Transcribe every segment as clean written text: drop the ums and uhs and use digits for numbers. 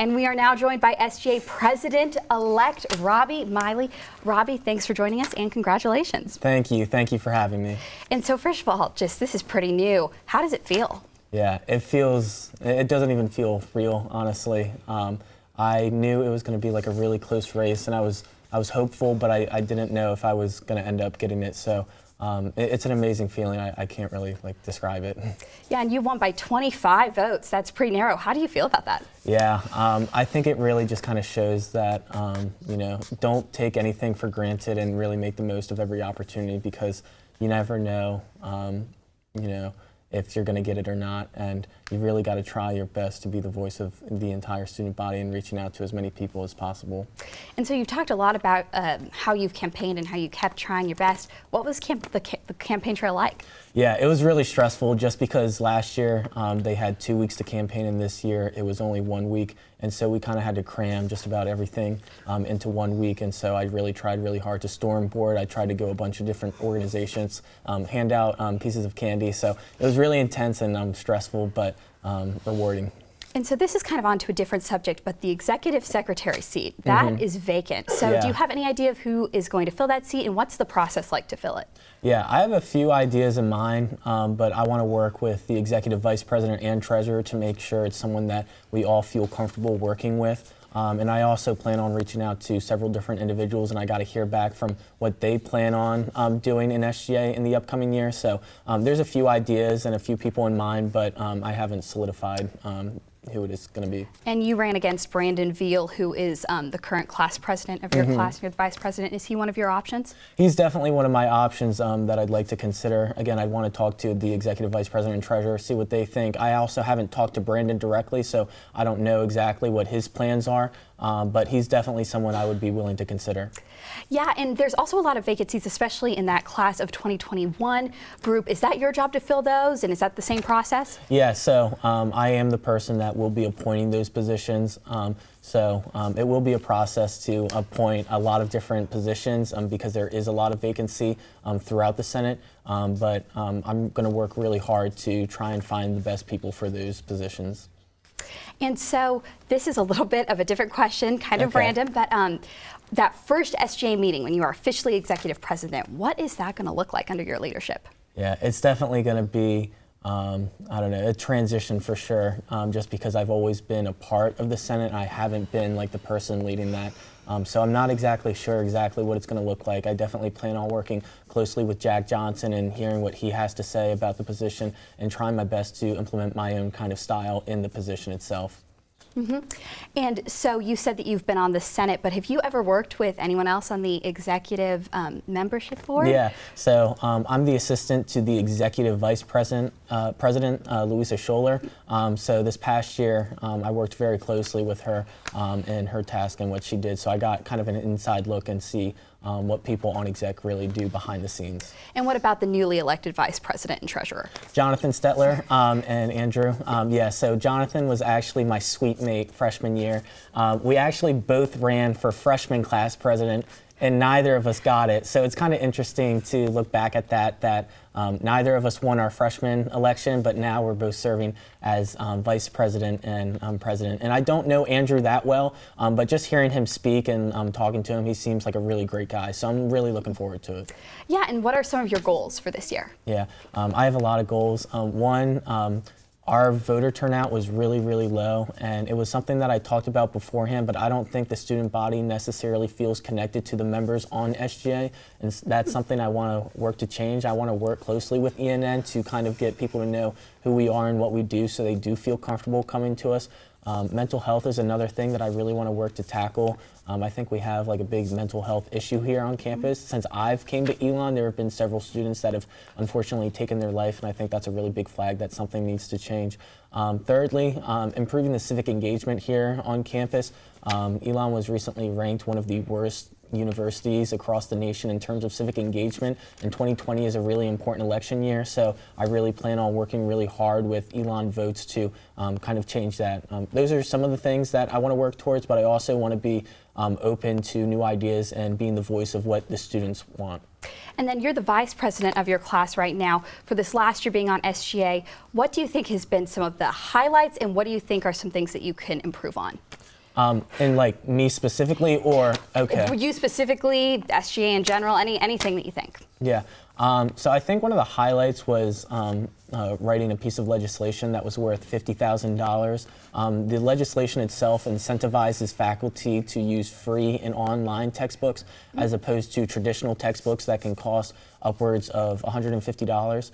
And we are now joined by SGA President-elect Robbie Miley. Robbie, thanks for joining us and congratulations. Thank you. Thank you for having me. And so first of all, this is pretty new. How does it feel? Yeah, it doesn't even feel real, honestly. I knew it was going to be like a really close race, and I was hopeful, but I didn't know if I was going to end up getting it. So it's an amazing feeling. I can't really describe it. Yeah, and you won by 25 votes. That's pretty narrow. How do you feel about that? Yeah, I think it really just kind of shows that, don't take anything for granted and really make the most of every opportunity, because you never know, if you're going to get it or not, and you really got to try your best to be the voice of the entire student body and reaching out to as many people as possible. And so you've talked a lot about how you've campaigned and how you kept trying your best. What was the campaign trail like? Yeah, it was really stressful just because last year they had 2 weeks to campaign, and this year it was only 1 week. And so we kind of had to cram just about everything into 1 week. And so I really tried really hard to storm board. I tried to go a bunch of different organizations, hand out pieces of candy. So it was really intense and stressful, but rewarding. And so this is kind of on to a different subject, but the executive secretary seat, that is vacant. So do you have any idea of who is going to fill that seat, and what's the process like to fill it? Yeah, I have a few ideas in mind, but I want to work with the executive vice president and treasurer to make sure it's someone that we all feel comfortable working with. And I also plan on reaching out to several different individuals, and I got to hear back from what they plan on doing in SGA in the upcoming year. So there's a few ideas and a few people in mind, but I haven't solidified who it is going to be. And you ran against Brandon Veal, who is the current class president of your class, and you're the vice president. Is he one of your options? He's definitely one of my options that I'd like to consider. Again, I'd want to talk to the executive vice president and treasurer, see what they think. I also haven't talked to Brandon directly, so I don't know exactly what his plans are, but he's definitely someone I would be willing to consider. Yeah, and there's also a lot of vacancies, especially in that class of 2021 group. Is that your job to fill those, and is that the same process? Yeah, so I am the person that will be appointing those positions. It will be a process to appoint a lot of different positions because there is a lot of vacancy throughout the Senate. But I'm going to work really hard to try and find the best people for those positions. And so this is a little bit of a different question, kind of random, but that first SGA meeting when you are officially executive president, what is that going to look like under your leadership? Yeah, it's definitely going to be a transition for sure, just because I've always been a part of the Senate. I haven't been the person leading that. So I'm not exactly sure what it's going to look like. I definitely plan on working closely with Jack Johnson and hearing what he has to say about the position and trying my best to implement my own kind of style in the position itself. And so you said that you've been on the Senate, but have you ever worked with anyone else on the executive membership board? Yeah, so I'm the assistant to the executive vice president, Louisa Scholler. So this past year, I worked very closely with her in her task and what she did. So I got kind of an inside look and see what people on exec really do behind the scenes. And what about the newly elected vice president and treasurer? Jonathan Stetler and Andrew. So Jonathan was actually my suite mate freshman year. We actually both ran for freshman class president, and neither of us got it. So it's kind of interesting to look back at that neither of us won our freshman election, but now we're both serving as vice president and president. And I don't know Andrew that well, but just hearing him speak and talking to him, he seems like a really great guy. So I'm really looking forward to it. Yeah, and what are some of your goals for this year? Yeah, I have a lot of goals. One, our voter turnout was really, really low, and it was something that I talked about beforehand, but I don't think the student body necessarily feels connected to the members on SGA, and that's something I want to work to change. I want to work closely with ENN to kind of get people to know who we are and what we do so they do feel comfortable coming to us. Mental health is another thing that I really want to work to tackle. I think we have a big mental health issue here on campus. Since I've came to Elon, there have been several students that have unfortunately taken their life, and I think that's a really big flag that something needs to change. Thirdly, improving the civic engagement here on campus. Elon was recently ranked one of the worst universities across the nation in terms of civic engagement, and 2020 is a really important election year, so I really plan on working really hard with Elon Votes to kind of change that. Those are some of the things that I want to work towards, but I also want to be open to new ideas and being the voice of what the students want. And then you're the vice president of your class right now. For this last year being on SGA, what do you think has been some of the highlights, and what do you think are some things that you can improve on? And like me specifically, or okay. For you specifically, SGA in general, anything that you think. Yeah. So I think one of the highlights was writing a piece of legislation that was worth $50,000. The legislation itself incentivizes faculty to use free and online textbooks as opposed to traditional textbooks that can cost upwards of $150.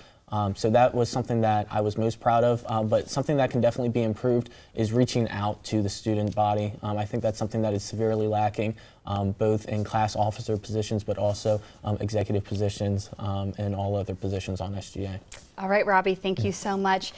So that was something that I was most proud of, but something that can definitely be improved is reaching out to the student body. I think that's something that is severely lacking, both in class officer positions, but also executive positions and all other positions on SGA. All right, Robbie, thank you so much.